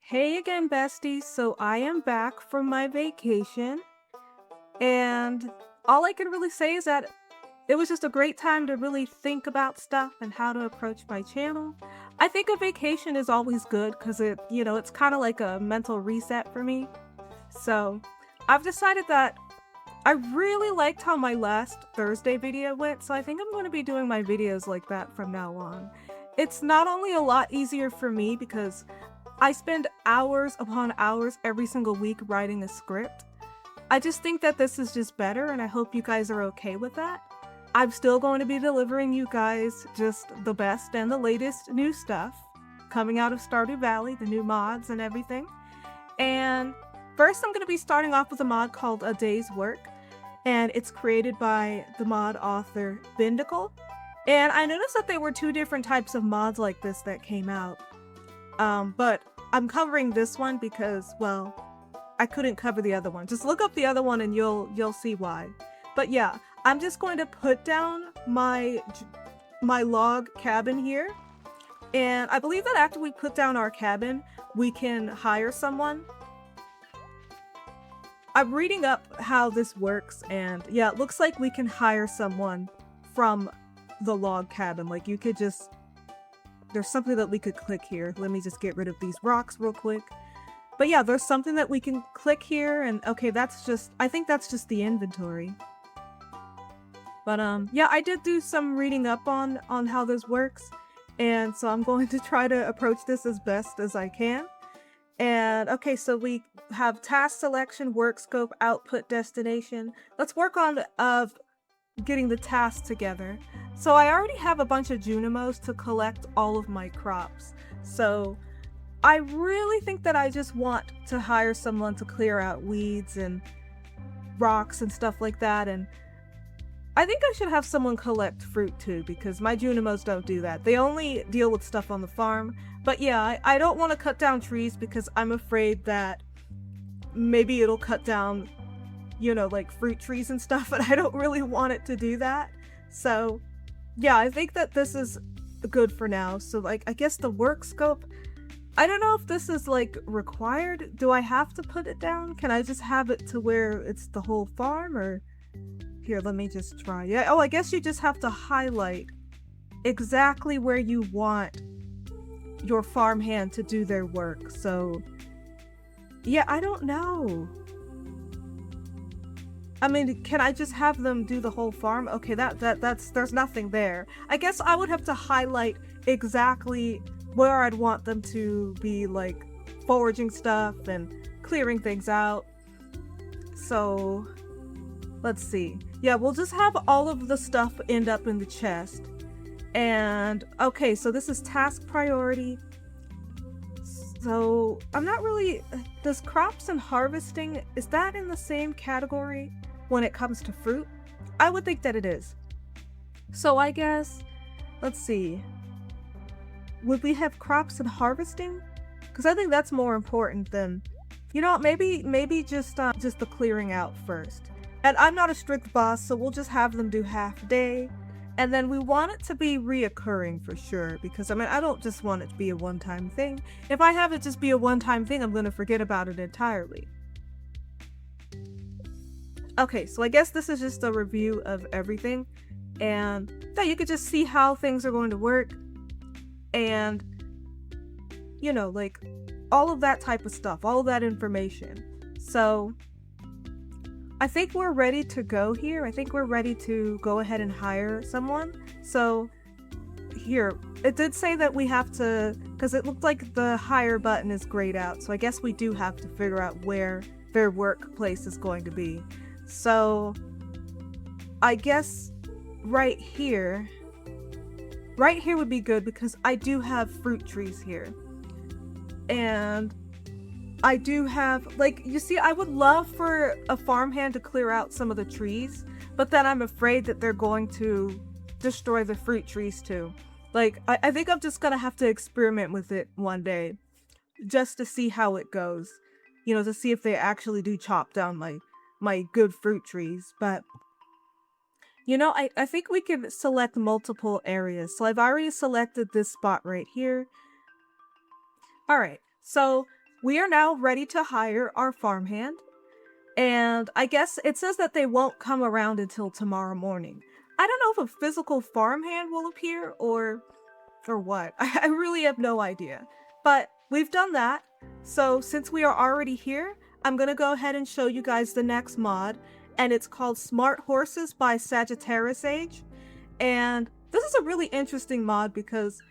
Hey again, besties. So I am back from my vacation, and all I can really say is that it was just a great time to really think about stuff and how to approach my channel. I think a vacation is always good because it's kind of like a mental reset for me. So I've decided that I really liked how my last Thursday video went, so I think I'm going to be doing my videos like that from now on. It's not only a lot easier for me because I spend hours upon hours every single week writing a script. I just think that this is just better, and I hope you guys are okay with that. I'm still going to be delivering you guys just the best and the latest new stuff coming out of Stardew Valley, the new mods and everything. And first I'm going to be starting off with a mod called A Day's Work, and it's created by the mod author Bindicle. And I noticed that there were two different types of mods like this that came out. But I'm covering this one because, well, I couldn't cover the other one. Just look up the other one and you'll see why. But yeah, I'm just going to put down my log cabin here. And I believe that after we put down our cabin, we can hire someone. I'm reading up how this works, and yeah, it looks like we can hire someone from the log cabin. Like, you could just... There's something that we could click here. Let me just get rid of these rocks real quick. But yeah, there's something that we can click here, and okay, I think that's just the inventory. But yeah, I did do some reading up on how this works, and so I'm going to try to approach this as best as I can. And okay, so we have task selection, work scope, output, destination. Let's work on getting the tasks together. So I already have a bunch of Junimos to collect all of my crops. So I really think that I just want to hire someone to clear out weeds and rocks and stuff like that. And I think I should have someone collect fruit too, because my Junimos don't do that. They only deal with stuff on the farm. But yeah, I don't want to cut down trees because I'm afraid that maybe it'll cut down, like fruit trees and stuff, and I don't really want it to do that. So yeah, I think that this is good for now. So like, I guess the work scope, I don't know if this is like required. Do I have to put it down? Can I just have it to where it's the whole farm? Or here, let me just try. Yeah, oh, I guess you just have to highlight exactly where you want your farmhand to do their work. So yeah, I don't know. I mean, can I just have them do the whole farm? Okay, there's nothing there. I guess I would have to highlight exactly where I'd want them to be, like, foraging stuff and clearing things out. So, let's see. Yeah, we'll just have all of the stuff end up in the chest. And, okay, so this is task priority. So, I'm not really... Does crops and harvesting, is that in the same category when it comes to fruit? I would think that it is. So I guess, let's see. Would we have crops and harvesting? Because I think that's more important than, maybe just the clearing out first. And I'm not a strict boss, so we'll just have them do half day. And then we want it to be reoccurring for sure, because I don't just want it to be a one-time thing. If I have it just be a one-time thing, I'm going to forget about it entirely. Okay, so I guess this is just a review of everything. And yeah, you could just see how things are going to work. And, like all of that type of stuff, all of that information. So I think we're ready to go here. I think we're ready to go ahead and hire someone. So here, it did say that we have to, because it looked like the hire button is grayed out. So I guess we do have to figure out where their workplace is going to be. So I guess right here would be good because I do have fruit trees here. And I do have, like, you see, I would love for a farmhand to clear out some of the trees, but then I'm afraid that they're going to destroy the fruit trees too. Like, I think I'm just gonna have to experiment with it one day, just to see how it goes. To see if they actually do chop down my good fruit trees. But, I think we can select multiple areas. So I've already selected this spot right here. Alright, so we are now ready to hire our farmhand. And I guess it says that they won't come around until tomorrow morning. I don't know if a physical farmhand will appear or what. I really have no idea. But we've done that. So since we are already here, I'm going to go ahead and show you guys the next mod. And it's called Smart Horses by Sagittarius Age. And this is a really interesting mod because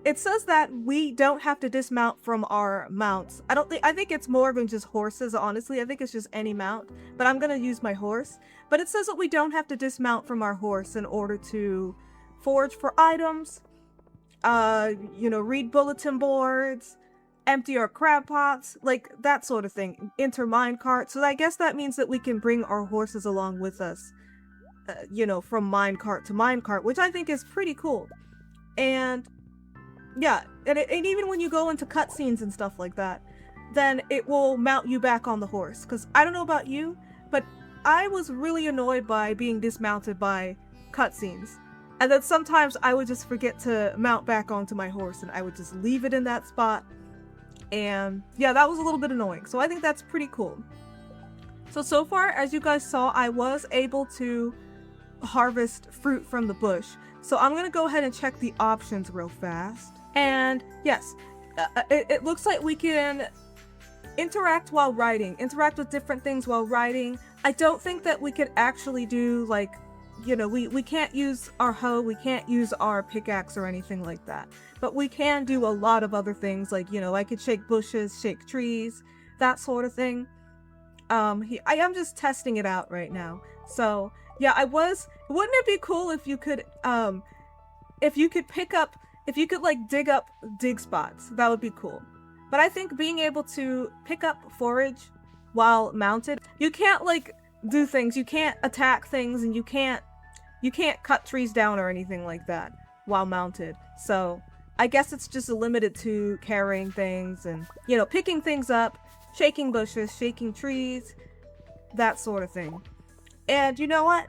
it says that we don't have to dismount from our mounts. I think it's more than just horses, honestly. I think it's just any mount, but I'm gonna use my horse. But it says that we don't have to dismount from our horse in order to forage for items, read bulletin boards, empty our crab pots, like that sort of thing, enter minecart. So I guess that means that we can bring our horses along with us, from minecart to minecart, which I think is pretty cool. And yeah, and even when you go into cutscenes and stuff like that, then it will mount you back on the horse. Because I don't know about you, but I was really annoyed by being dismounted by cutscenes. And then sometimes I would just forget to mount back onto my horse and I would just leave it in that spot. And yeah, that was a little bit annoying. So I think that's pretty cool. So far, as you guys saw, I was able to harvest fruit from the bush. So I'm going to go ahead and check the options real fast. And yes, it looks like we can interact while riding, interact with different things while riding. I don't think that we could actually do like, we can't use our hoe, we can't use our pickaxe or anything like that. But we can do a lot of other things like, I could shake bushes, shake trees, that sort of thing. I am just testing it out right now. So yeah, wouldn't it be cool if you could dig up dig spots? That would be cool. But I think being able to pick up forage while mounted, you can't like do things, you can't attack things, and you can't cut trees down or anything like that while mounted. So I guess it's just limited to carrying things and, picking things up, shaking bushes, shaking trees, that sort of thing. And you know what?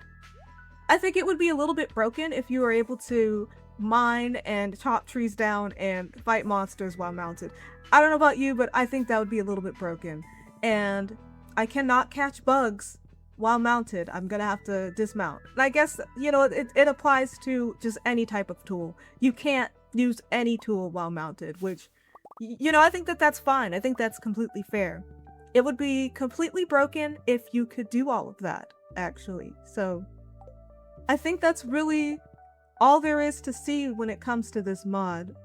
I think it would be a little bit broken if you were able to mine and chop trees down and fight monsters while mounted. I don't know about you, but I think that would be a little bit broken. And I cannot catch bugs while mounted. I'm gonna have to dismount. And I guess, it applies to just any type of tool. You can't use any tool while mounted, which, I think that's fine. I think that's completely fair. It would be completely broken if you could do all of that, actually. So I think that's really all there is to see when it comes to this mod.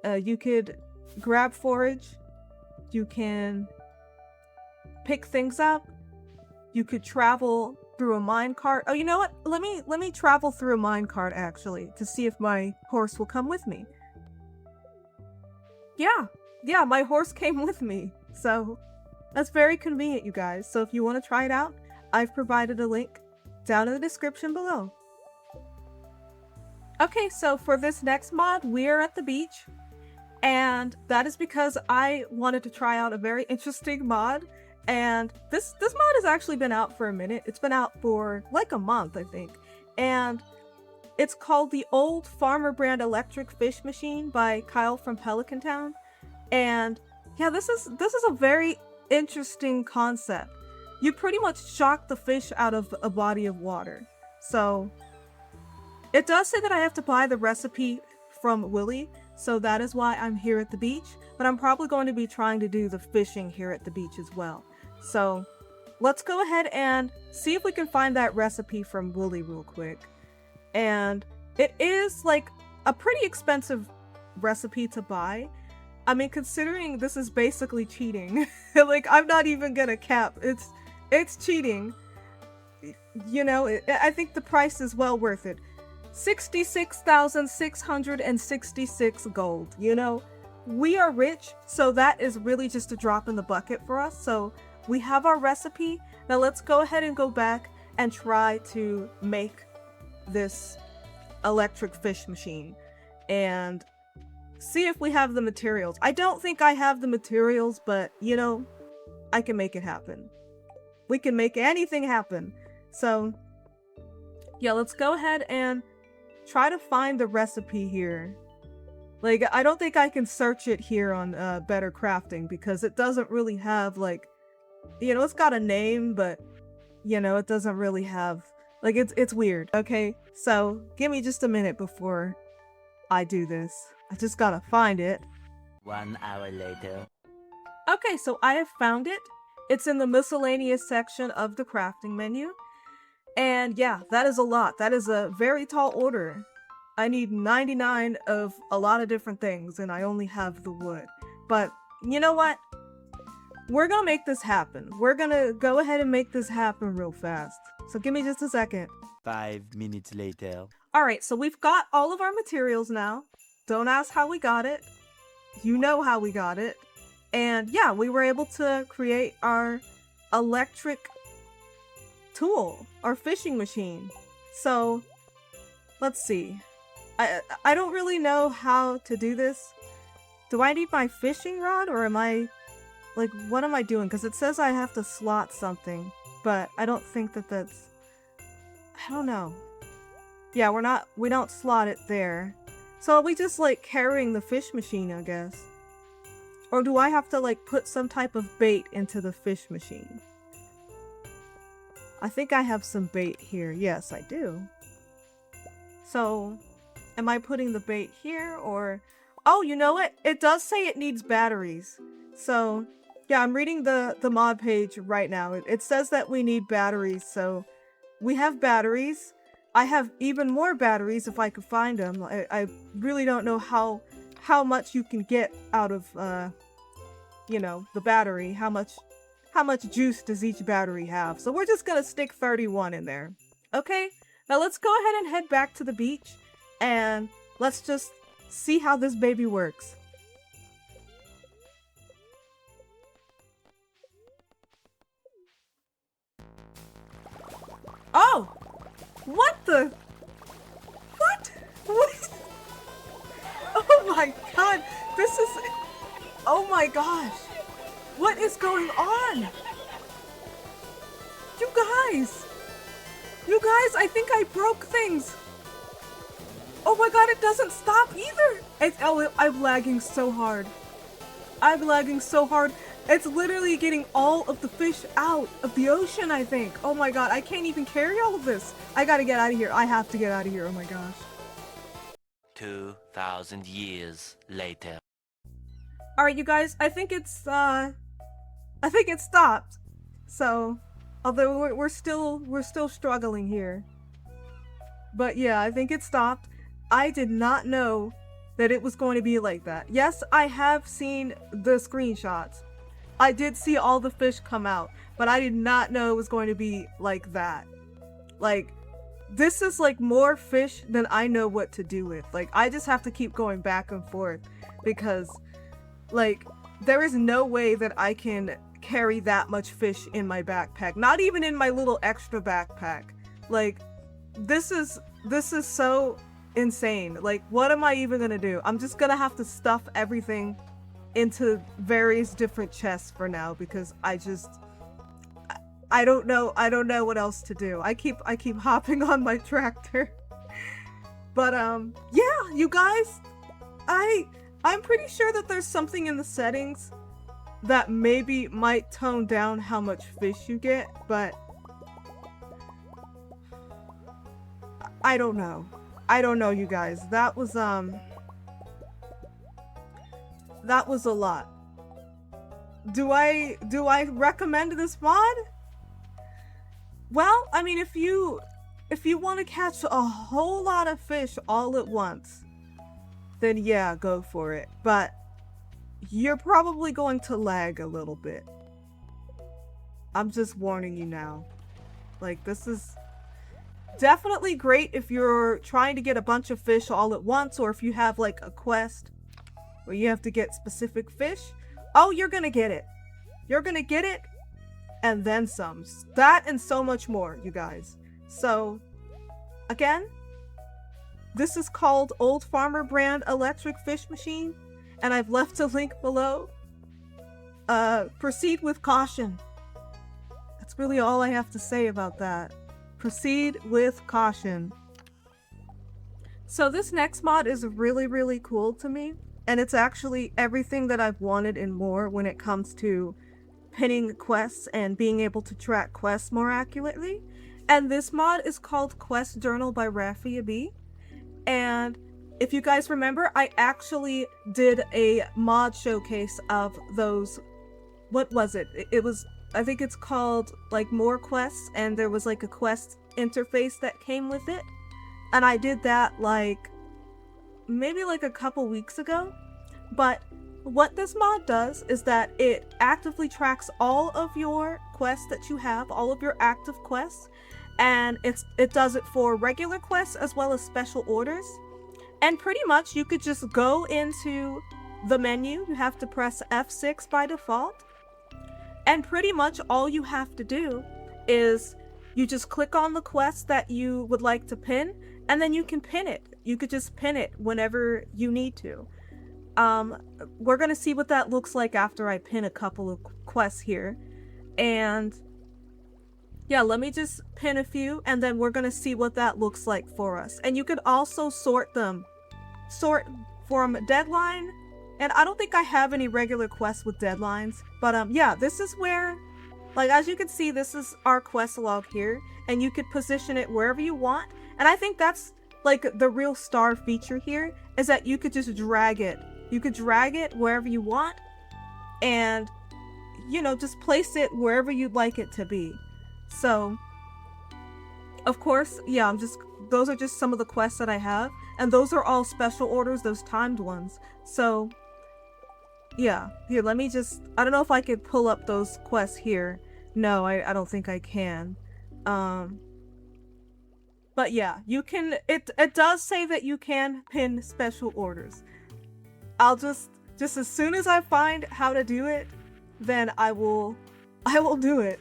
You could grab forage, you can pick things up, you could travel through a minecart. Oh, you know what? Let me travel through a minecart actually to see if my horse will come with me. Yeah, my horse came with me. So that's very convenient, you guys. So if you want to try it out, I've provided a link down in the description below. Okay, so for this next mod, we're at the beach, and that is because I wanted to try out a very interesting mod, and this mod has actually been out for a minute. It's been out for like a month, I think, and it's called the Old Farmer Brand Electric Fish Machine by Kyle from Pelican Town, and yeah, this is a very interesting concept. You pretty much shock the fish out of a body of water. So it does say that I have to buy the recipe from Willy, so that is why I'm here at the beach, but I'm probably going to be trying to do the fishing here at the beach as well. So let's go ahead and see if we can find that recipe from Willy real quick. And it is like a pretty expensive recipe to buy. I mean, considering this is basically cheating, like I'm not even gonna cap, it's cheating. I think the price is well worth it. 66,666 gold, we are rich, so that is really just a drop in the bucket for us. So we have our recipe. Now let's go ahead and go back and try to make this electric fish machine and see if we have the materials. I don't think I have the materials, but I can make it happen. We can make anything happen. So yeah, let's go ahead and try to find the recipe here. Like, I don't think I can search it here on Better Crafting because it doesn't really have, like, you know, it's got a name, but, you know, it doesn't really have, like, it's weird. Okay, so give me just a minute before I do this. I just gotta find it. 1 hour later. Okay, so I have found it. It's in the miscellaneous section of the crafting menu. And yeah, that is a lot. That is a very tall order. I need 99 of a lot of different things, and I only have the wood. But you know what? We're gonna make this happen. We're gonna go ahead and make this happen real fast. So give me just a second. 5 minutes later. Alright, so we've got all of our materials now. Don't ask how we got it. You know how we got it. And yeah, we were able to create our electric tool, our fishing machine. So let's see. I don't really know how to do this. Do I need my fishing rod, or am I, like, what am I doing? Because it says I have to slot something, but I don't think that that's, I don't know. Yeah, we don't slot it there. So are we just, like, carrying the fish machine, I guess? Or do I have to, like, put some type of bait into the fish machine? I think I have some bait here. Yes, I do. So, am I putting the bait here, or... Oh, you know what? It does say it needs batteries. So, yeah, I'm reading the mod page right now. It says that we need batteries, so we have batteries. I have even more batteries if I could find them. I really don't know how much you can get out of, you know, the battery. How much juice does each battery have? So we're just gonna stick 31 in there. Okay, now let's go ahead and head back to the beach, and let's just see how this baby works. Oh! What the? What? What? Oh my god! This is... Oh my gosh! What is going on? You guys! You guys, I think I broke things! Oh my god, it doesn't stop either! I'm lagging so hard. I'm lagging so hard. It's literally getting all of the fish out of the ocean, I think. Oh my god, I can't even carry all of this. I gotta get out of here. I have to get out of here. Oh my gosh. 2,000 years later. Alright, you guys, I think it stopped. So, although we're still struggling here. But yeah, I think it stopped. I did not know that it was going to be like that. Yes, I have seen the screenshots. I did see all the fish come out, but I did not know it was going to be like that. Like, this is like more fish than I know what to do with. Like, I just have to keep going back and forth because, like, there is no way that I can carry that much fish in my backpack. Not even in my little extra backpack. Like, this is so insane. Like, what am I even gonna do? I'm just gonna have to stuff everything into various different chests for now because I don't know what else to do. I keep hopping on my tractor. But yeah, you guys, I'm pretty sure that there's something in the settings that maybe might tone down how much fish you get, but I don't know. I don't know, you guys. That was a lot. Do I recommend this mod? Well, I mean, if you want to catch a whole lot of fish all at once, then yeah, go for it. But you're probably going to lag a little bit. I'm just warning you now. Like, this is definitely great if you're trying to get a bunch of fish all at once, or if you have like a quest where you have to get specific fish. Oh, you're gonna get it. You're gonna get it, and then some. That and so much more, you guys. So, again, this is called Old Farmer brand electric fish machine, and I've left a link below. Proceed with caution. That's really all I have to say about that. Proceed with caution. So this next mod is really, really cool to me. And it's actually everything that I've wanted and more when it comes to pinning quests and being able to track quests more accurately. And this mod is called Quest Journal by Raffia B. And if you guys remember, I actually did a mod showcase of those. What was it? It was, I think it's called like More Quests, and there was like a quest interface that came with it. And I did that like maybe like a couple weeks ago. But what this mod does is that it actively tracks all of your quests that you have, all of your active quests, and it does it for regular quests as well as special orders. And pretty much you could just go into the menu. You have to press F6 by default. And pretty much all you have to do is you just click on the quest that you would like to pin, and then you can pin it. You could just pin it whenever you need to. We're gonna see what that looks like after I pin a couple of quests here. And yeah, let me just pin a few, and then we're gonna see what that looks like for us. And you could also sort them. Sort from deadline, and I don't think I have any regular quests with deadlines, but yeah, this is where, like, as you can see, this is our quest log here, and you could position it wherever you want. And I think that's like the real star feature here, is that you could just drag it. You could drag it wherever you want, and you know, just place it wherever you'd like it to be. So of course, yeah, those are just some of the quests that I have, and those are all special orders, those timed ones. So yeah, here, let me just, I don't know if I could pull up those quests here. No, I don't think I can. But yeah, you can, it does say that you can pin special orders. I'll just as soon as I find how to do it, then I will do it.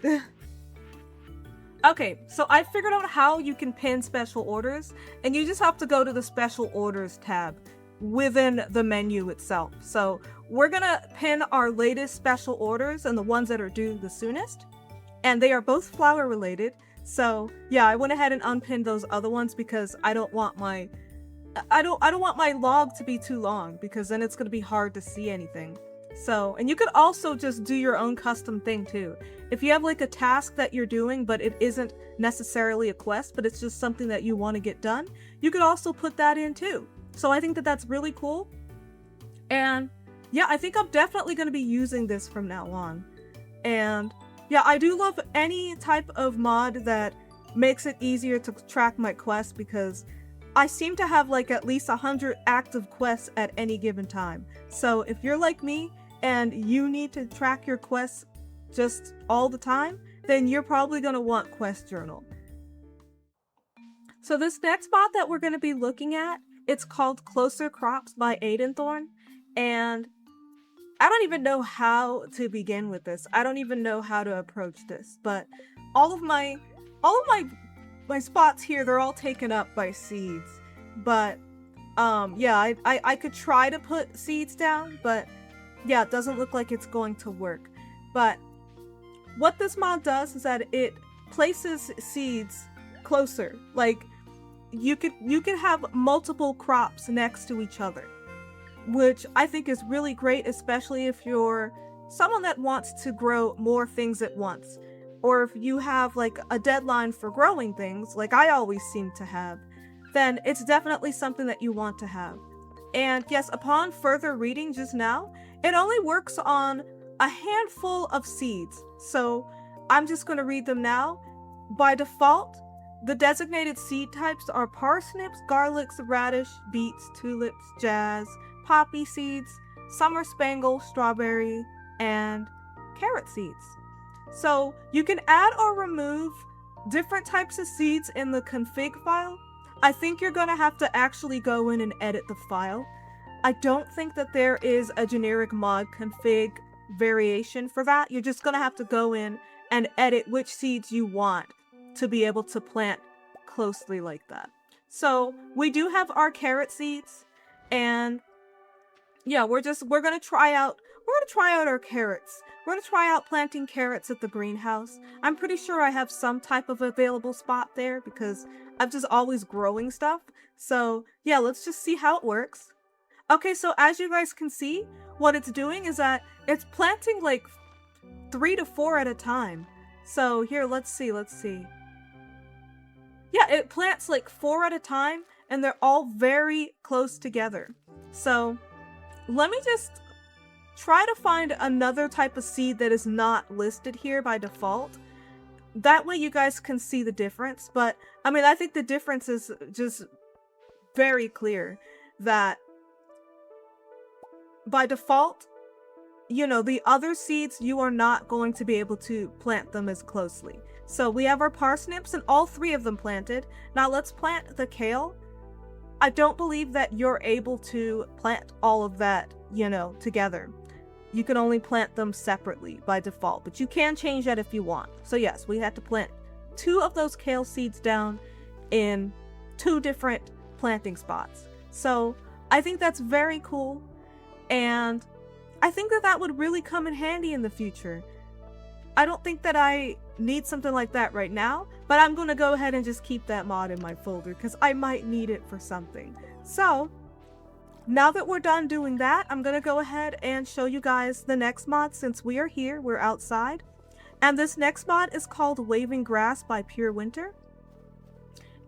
Okay, so I figured out how you can pin special orders, and you just have to go to the special orders tab within the menu itself. So we're gonna pin our latest special orders and the ones that are due the soonest, and they are both flower related. So yeah, I went ahead and unpinned those other ones because I don't want my log to be too long, because then it's gonna be hard to see anything. So, and you could also just do your own custom thing too. If you have like a task that you're doing, but it isn't necessarily a quest, but it's just something that you want to get done, you could also put that in too. So I think that that's really cool. And yeah, I think I'm definitely going to be using this from now on. And yeah, I do love any type of mod that makes it easier to track my quests, because I seem to have like at least 100 active quests at any given time. So if you're like me and you need to track your quests just all the time, then you're probably going to want Quest Journal. So this next mod that we're going to be looking at, it's called Closer Crops by Aidenthorn, and I don't even know how to begin with this. I don't even know how to approach this, but all of my spots here, they're all taken up by seeds. But yeah, I could try to put seeds down, but yeah, it doesn't look like it's going to work. But what this mod does is that it places seeds closer. Like you could have multiple crops next to each other, which I think is really great, especially if you're someone that wants to grow more things at once, or if you have like a deadline for growing things, like I always seem to have, then it's definitely something that you want to have. And yes, upon further reading just now, it only works on a handful of seeds. So I'm just going to read them now. By default, the designated seed types are parsnips, garlics, radish, beets, tulips, jazz, poppy seeds, summer spangle, strawberry, and carrot seeds. So you can add or remove different types of seeds in the config file. I think you're going to have to actually go in and edit the file. I don't think that there is a generic mod config variation for that. You're just going to have to go in and edit which seeds you want to be able to plant closely like that. So we do have our carrot seeds, and yeah, we're gonna try out our carrots. We're gonna try out planting carrots at the greenhouse. I'm pretty sure I have some type of available spot there, because I'm just always growing stuff. So yeah, let's just see how it works. Okay, so as you guys can see, what it's doing is that it's planting like 3 to 4 at a time. So here, let's see. Yeah, it plants like 4 at a time, and they're all very close together. So let me just try to find another type of seed that is not listed here by default. That way you guys can see the difference. But I mean, I think the difference is just very clear that by default, you know, the other seeds, you are not going to be able to plant them as closely. So we have our parsnips and all 3 of them planted. Now let's plant the kale. I don't believe that you're able to plant all of that, you know, together. You can only plant them separately by default, but you can change that if you want. So yes, we had to plant 2 of those kale seeds down in 2 different planting spots. So I think that's very cool. And I think that that would really come in handy in the future. I don't think that I need something like that right now, but I'm going to go ahead and just keep that mod in my folder because I might need it for something. So now that we're done doing that, I'm going to go ahead and show you guys the next mod. Since we are here, we're outside. And this next mod is called Waving Grass by Pure Winter.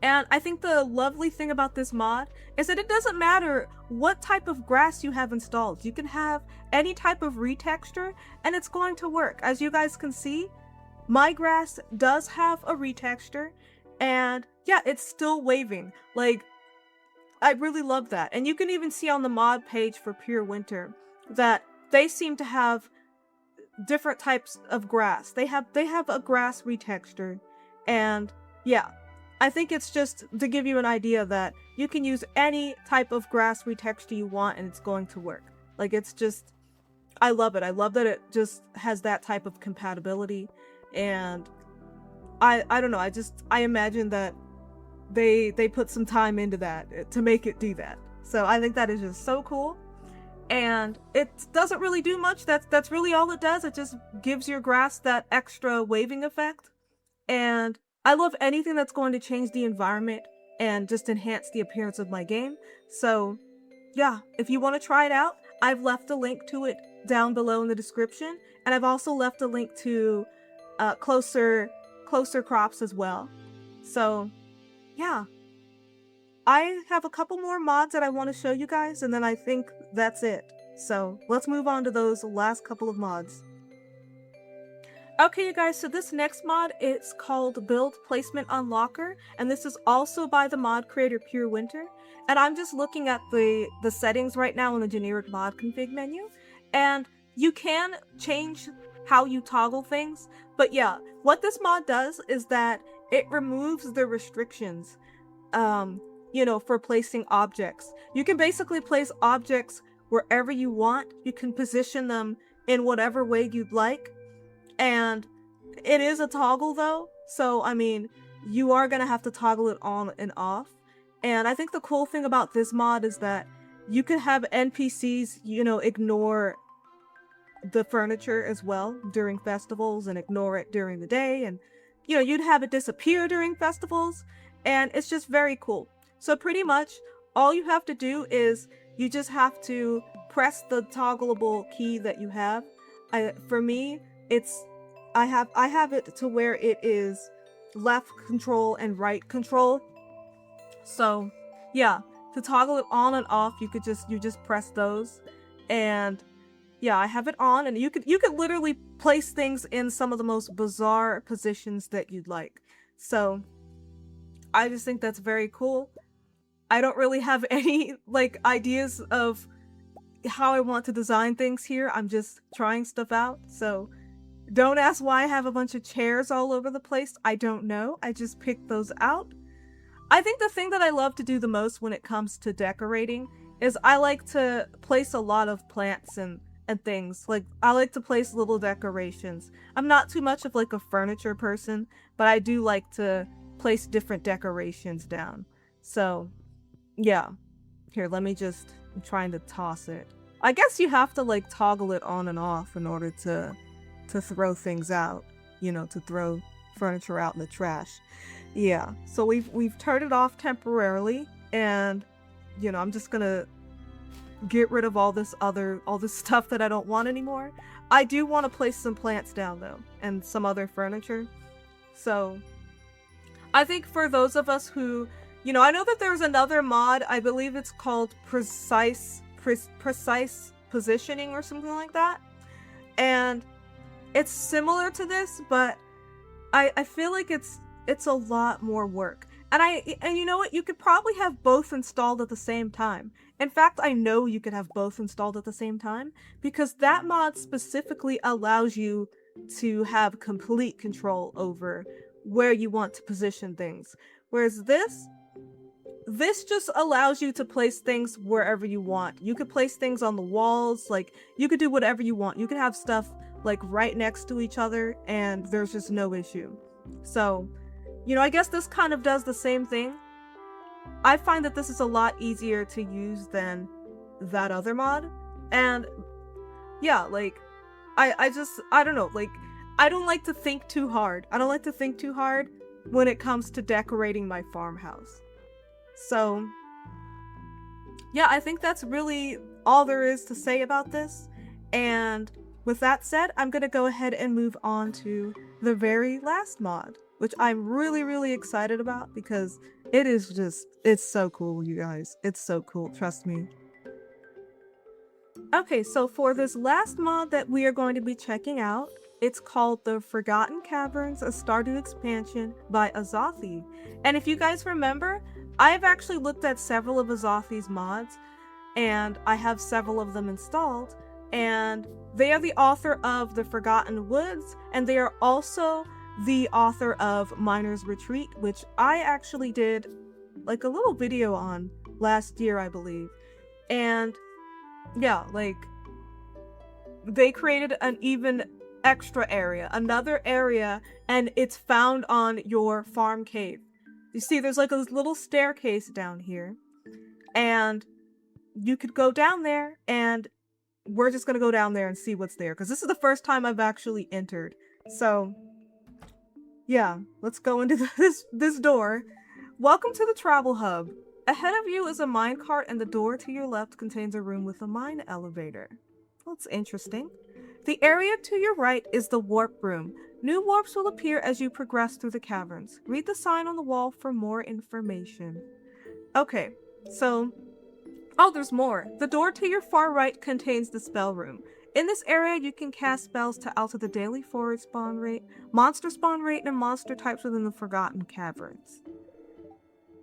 And I think the lovely thing about this mod is that it doesn't matter what type of grass you have installed. You can have any type of retexture and it's going to work. As you guys can see, my grass does have a retexture and yeah, it's still waving. Like, I really love that. And you can even see on the mod page for Pure Winter that they seem to have different types of grass. They have a grass retexture, and yeah, I think it's just to give you an idea that you can use any type of grass retexture you want and it's going to work. Like, it's just, I love it. I love that it just has that type of compatibility, and I don't know, I imagine that they put some time into that to make it do that. So I think that is just so cool. And it doesn't really do much. That's really all it does. It just gives your grass that extra waving effect. And I love anything that's going to change the environment and just enhance the appearance of my game. So yeah, if you want to try it out, I've left a link to it down below in the description. And I've also left a link to closer crops as well. So yeah, I have a couple more mods that I want to show you guys, and then I think that's it. So let's move on to those last couple of mods. Okay, you guys, so this next mod, it's called Build Placement Unlocker, and this is also by the mod creator Pure Winter. And I'm just looking at the settings right now in the generic mod config menu, and you can change how you toggle things. But yeah, what this mod does is that it removes the restrictions, you know, for placing objects. You can basically place objects wherever you want. You can position them in whatever way you'd like. And it is a toggle though. So, I mean, you are going to have to toggle it on and off. And I think the cool thing about this mod is that you can have NPCs, you know, ignore the furniture as well during festivals and ignore it during the day. And, you know, you'd have it disappear during festivals. And it's just very cool. So pretty much all you have to do is you just have to press the toggleable key that you have. For me, I have it to where it is left control and right control. So yeah, to toggle it on and off, you just press those. And yeah, I have it on, and you could literally place things in some of the most bizarre positions that you'd like. So I just think that's very cool. I don't really have any like ideas of how I want to design things here. I'm just trying stuff out. So don't ask why I have a bunch of chairs all over the place. I don't know. I just picked those out. I think the thing that I love to do the most when it comes to decorating is I like to place a lot of plants and things. Like, I like to place little decorations. I'm not too much of like a furniture person, but I do like to place different decorations down. So yeah, here, let me just, I'm trying to toss it. I guess you have to like toggle it on and off in order to throw things out, you know, to throw furniture out in the trash. Yeah, so we've turned it off temporarily, and you know, I'm just gonna get rid of all this stuff that I don't want anymore. I do want to place some plants down though, and some other furniture. So I think for those of us who, you know, I know that there's another mod, I believe it's called precise positioning or something like that. And it's similar to this, but I feel like it's a lot more work. And you know what? You could probably have both installed at the same time. In fact, I know you could have both installed at the same time because that mod specifically allows you to have complete control over where you want to position things. Whereas this just allows you to place things wherever you want. You could place things on the walls, like you could do whatever you want. You could have stuff like right next to each other and there's just no issue. So, you know, I guess this kind of does the same thing. I find that this is a lot easier to use than that other mod. And yeah, like I don't know, like I don't like to think too hard. I don't like to think too hard when it comes to decorating my farmhouse. So yeah, I think that's really all there is to say about this. And with that said, I'm gonna go ahead and move on to the very last mod, which I'm really excited about because it is just, it's so cool, you guys. It's so cool, trust me. Okay, so for this last mod that we are going to be checking out, it's called the Forgotten Caverns, a Stardew expansion by Azothi. And if you guys remember, I've actually looked at several of Azothi's mods, and I have several of them installed, and they are the author of The Forgotten Woods, and they are also the author of Miner's Retreat, which I actually did like a little video on last year, I believe. And yeah, like they created an even extra area, another area, and it's found on your farm cave. You see, there's like a little staircase down here, and you could go down there, and we're just gonna go down there and see what's there, because this is the first time I've actually entered. So yeah, let's go into this door. Welcome to the travel hub. Ahead of you is a minecart, and the door to your left contains a room with a mine elevator. That's interesting. The area to your right is the warp room. New warps will appear as you progress through the caverns. Read the sign on the wall for more information. Okay, so oh, there's more. The door to your far right contains the spell room. In this area, you can cast spells to alter the daily forage spawn rate, monster spawn rate, and monster types within the Forgotten Caverns.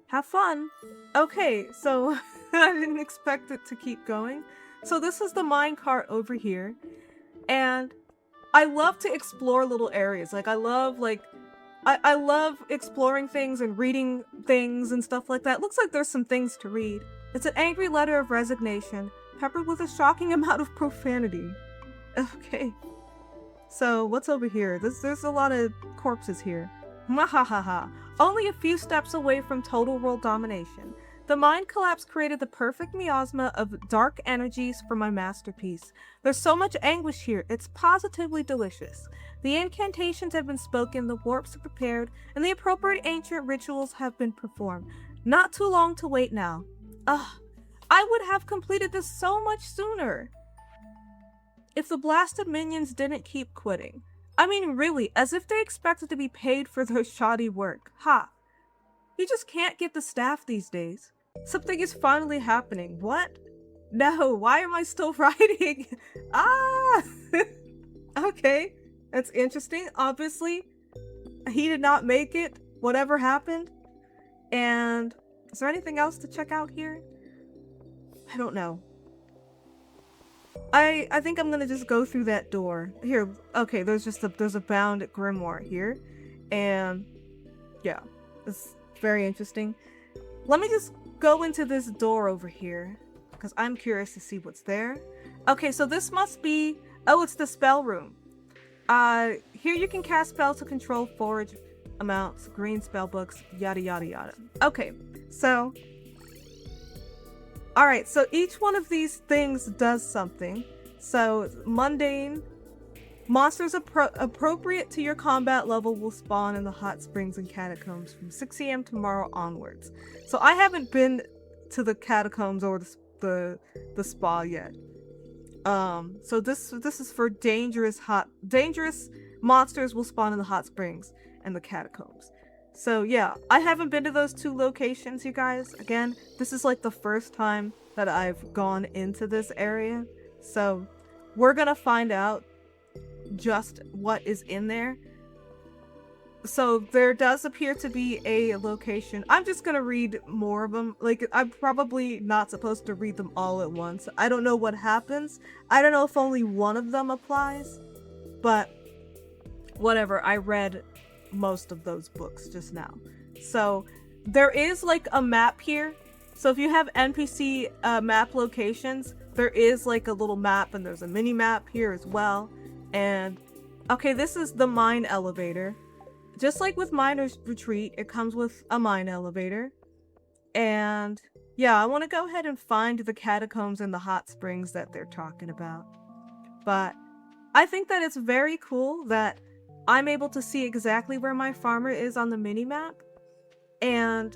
Have fun! Okay, so I didn't expect it to keep going. So this is the minecart over here, and I love to explore little areas. Like I love exploring things and reading things and stuff like that. Looks like there's some things to read. It's an angry letter of resignation, peppered with a shocking amount of profanity. Okay. So, what's over here? There's a lot of corpses here. Mwahaha. Only a few steps away from total world domination. The mine collapse created the perfect miasma of dark energies for my masterpiece. There's so much anguish here, it's positively delicious. The incantations have been spoken, the warps are prepared, and the appropriate ancient rituals have been performed. Not too long to wait now. Ugh, I would have completed this so much sooner if the blasted minions didn't keep quitting. I mean, really, as if they expected to be paid for their shoddy work. Ha! You just can't get the staff these days. Something is finally happening. What? No, why am I still writing? Ah! Okay, that's interesting. Obviously, he did not make it, whatever happened. And is there anything else to check out here? I don't know. I think I'm gonna just go through that door. Here, okay, there's a bound grimoire here. And yeah, it's very interesting. Let me just go into this door over here, because I'm curious to see what's there. Okay, so this must be, oh, it's the spell room. Here you can cast spells to control forage amounts, green spell books, yada yada yada. Okay, so alright, so each one of these things does something. So mundane, Monsters appropriate to your combat level will spawn in the hot springs and catacombs from 6 a.m. tomorrow onwards. So I haven't been to the catacombs or the spa yet. So this is for dangerous monsters will spawn in the hot springs and the catacombs. So yeah, I haven't been to those 2 locations, you guys. Again, this is like the first time that I've gone into this area. So we're gonna find out just what is in there. So there does appear to be a location. I'm just gonna read more of them. Like, I'm probably not supposed to read them all at once. I don't know what happens. I don't know if only one of them applies, but whatever. I read most of those books just now. So there is like a map here. So if you have NPC map locations, there is like a little map, and there's a mini map here as well. And okay, this is the mine elevator. Just like with Miner's Retreat, it comes with a mine elevator. And yeah, I want to go ahead and find the catacombs and the hot springs that they're talking about. But I think that it's very cool that I'm able to see exactly where my farmer is on the mini-map. And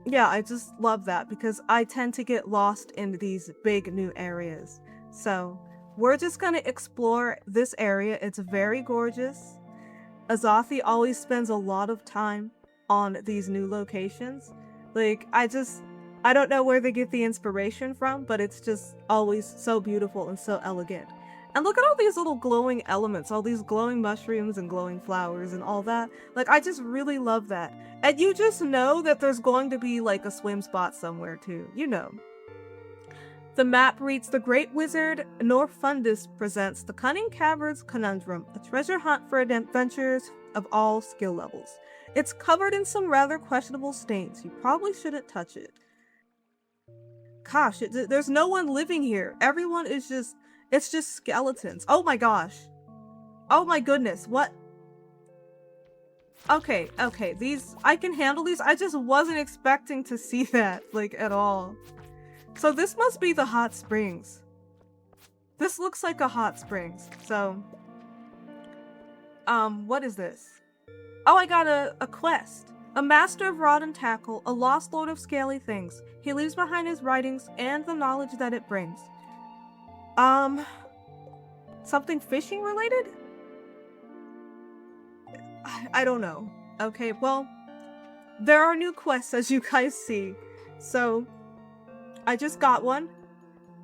yeah, I just love that because I tend to get lost in these big new areas. So we're just going to explore this area. It's very gorgeous. Azathi always spends a lot of time on these new locations. Like, I don't know where they get the inspiration from, but it's just always so beautiful and so elegant. And look at all these little glowing elements, all these glowing mushrooms and glowing flowers and all that. Like, I just really love that. And you just know that there's going to be like a swim spot somewhere too, you know. The map reads, The Great Wizard Norfundus presents the Cunning Caverns Conundrum, a treasure hunt for adventurers of all skill levels. It's covered in some rather questionable stains. You probably shouldn't touch it. Gosh, there's no one living here. Everyone is just, it's just skeletons. Oh my gosh. Oh my goodness, what? Okay, these, I can handle these. I just wasn't expecting to see that, like, at all. So this must be the hot springs. This looks like a hot springs. So, what is this? Oh, I got a quest. A master of rod and tackle, a lost lord of scaly things. He leaves behind his writings and the knowledge that it brings. Something fishing related? I don't know. Okay, well, there are new quests as you guys see. So, I just got one.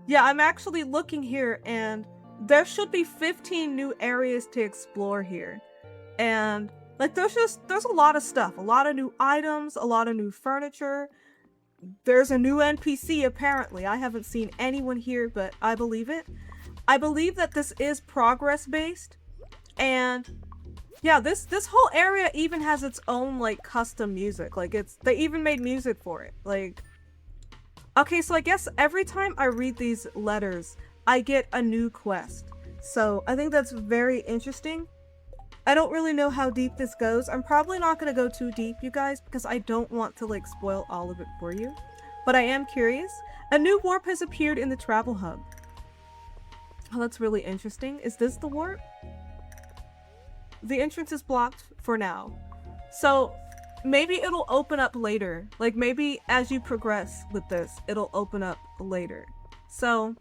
Yeah, I'm actually looking here and there should be 15 new areas to explore here. And like there's a lot of stuff, a lot of new items, a lot of new furniture. There's a new NPC apparently. I haven't seen anyone here, but I believe it. I believe that this is progress based. And yeah, this whole area even has its own like custom music. Like they even made music for it. Like, okay, so I guess every time I read these letters, I get a new quest. So I think that's very interesting. I don't really know how deep this goes. I'm probably not going to go too deep, you guys, because I don't want to like spoil all of it for you. But I am curious. A new warp has appeared in the travel hub. Oh, that's really interesting. Is this the warp? The entrance is blocked for now. So maybe it'll open up later. Like maybe as you progress with this, it'll open up later. So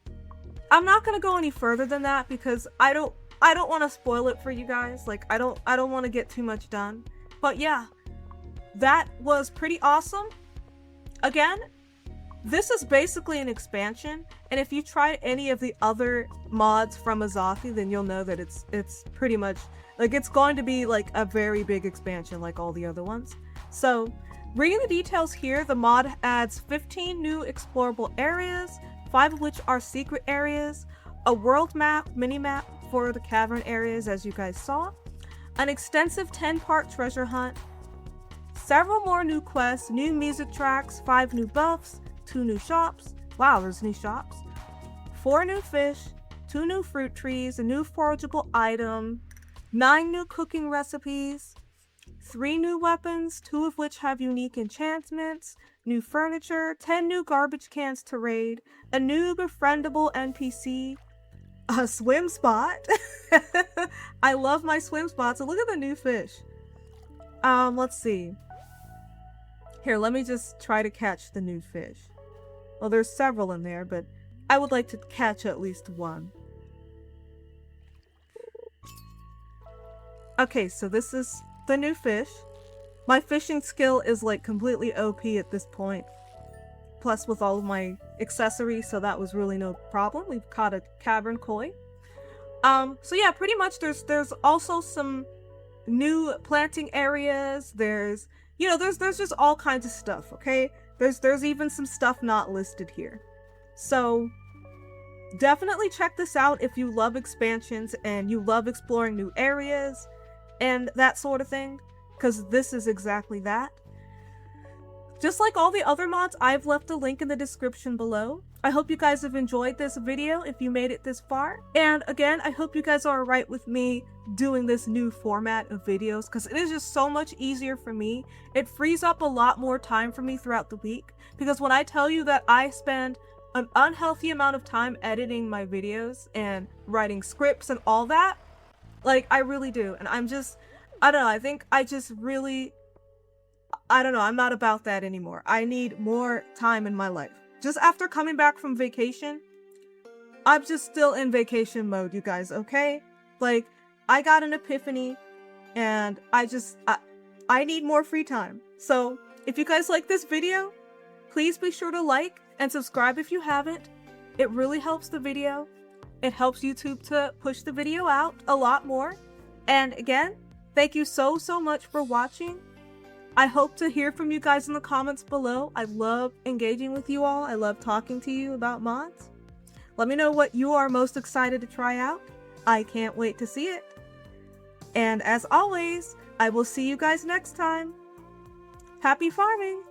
I'm not gonna go any further than that because I don't want to spoil it for you guys. Like I don't want to get too much done. But yeah, that was pretty awesome. Again, this is basically an expansion, and if you try any of the other mods from Azathi, then you'll know that it's pretty much like it's going to be like a very big expansion like all the other ones. So, reading the details here, the mod adds 15 new explorable areas, 5 of which are secret areas, a world map, mini-map for the cavern areas as you guys saw, an extensive 10-part treasure hunt, several more new quests, new music tracks, 5 new buffs, 2 new shops, wow there's new shops, 4 new fish, 2 new fruit trees, a new forageable item, 9 new cooking recipes, 3 new weapons, 2 of which have unique enchantments, new furniture, 10 new garbage cans to raid, a new befriendable NPC, A swim spot. I love my swim spots. So look at the new fish. Let's see. Here, let me just try to catch the new fish. Well, there's several in there, but I would like to catch at least one. Okay, so this is the new fish. My fishing skill is like completely OP at this point. Plus with all of my accessories, so that was really no problem. We've caught a cavern koi. So yeah, pretty much there's also some new planting areas. There's, you know, there's just all kinds of stuff, okay? There's even some stuff not listed here. So definitely check this out if you love expansions and you love exploring new areas and that sort of thing, because this is exactly that. Just like all the other mods, I've left a link in the description below. I hope you guys have enjoyed this video if you made it this far. And again, I hope you guys are alright with me doing this new format of videos, because it is just so much easier for me. It frees up a lot more time for me throughout the week, because when I tell you that I spend an unhealthy amount of time editing my videos and writing scripts and all that, like, I really do. And I'm just, I don't know, I think I just really, I don't know, I'm not about that anymore. I need more time in my life. Just after coming back from vacation, I'm just still in vacation mode, you guys, okay? Like, I got an epiphany, and I need more free time. So, if you guys like this video, please be sure to like and subscribe if you haven't. It really helps the video. It helps YouTube to push the video out a lot more. And again, thank you so much for watching. I hope to hear from you guys in the comments below. I love engaging with you all. I love talking to you about mods. Let me know what you are most excited to try out. I can't wait to see it. And as always, I will see you guys next time. Happy farming!